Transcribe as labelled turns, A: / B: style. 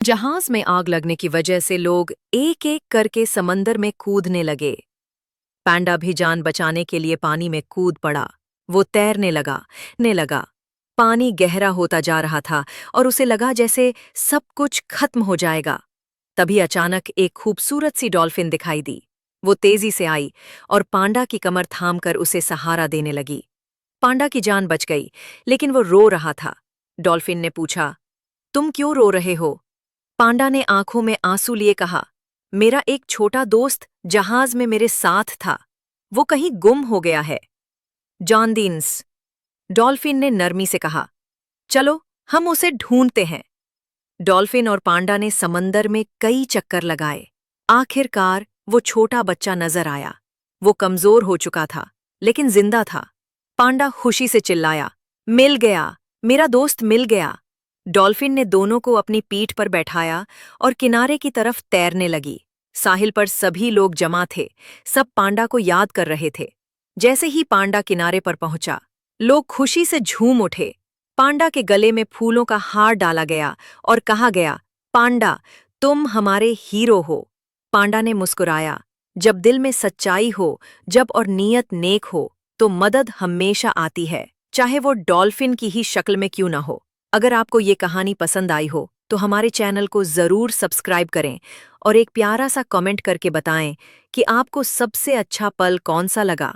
A: जहाज में आग लगने की वजह से लोग एक एक करके समंदर में कूदने लगे। पैंडा भी जान बचाने के लिए पानी में कूद पड़ा। वो तैरने लगा, ने लगा। पानी गहरा होता जा रहा था और उसे लगा जैसे सब कुछ खत्म हो जाएगा। तभी अचानक एक खूबसूरत सी डॉल्फिन दिखाई दी। वो तेजी से आई और पांडा की कमर थामकर उसे सहारा देने लगी। पांडा की जान बच गई, लेकिन वो रो रहा था। डॉल्फिन ने पूछा, तुम क्यों रो रहे हो? पांडा ने आंखों में आंसू लिए कहा, मेरा एक छोटा दोस्त जहाज में मेरे साथ था। वो कहीं गुम हो गया है। जॉन दीन्स। डॉल्फिन ने नरमी से कहा, चलो हम उसे ढूंढते हैं। डॉल्फिन और पांडा ने समंदर में कई चक्कर लगाए। आखिरकार वो छोटा बच्चा नजर आया। वो कमजोर हो चुका था, लेकिन जिंदा था। पांडा खुशी से चिल्लाया, मिल गया, मेरा दोस्त मिल गया। डॉल्फिन ने दोनों को अपनी पीठ पर बैठाया और किनारे की तरफ तैरने लगी। साहिल पर सभी लोग जमा थे, सब पांडा को याद कर रहे थे। जैसे ही पांडा किनारे पर पहुंचा, लोग खुशी से झूम उठे। पांडा के गले में फूलों का हार डाला गया और कहा गया, पांडा, तुम हमारे हीरो हो। पांडा ने मुस्कुराया, जब दिल में सच्चाई हो, जब और नीयत नेक हो, तो मदद हमेशा आती है, चाहे वो डॉल्फिन की ही शक्ल में क्यों ना हो। अगर आपको ये कहानी पसंद आई हो तो हमारे चैनल को ज़रूर सब्सक्राइब करें और एक प्यारा सा कमेंट करके बताएं कि आपको सबसे अच्छा पल कौन सा लगा।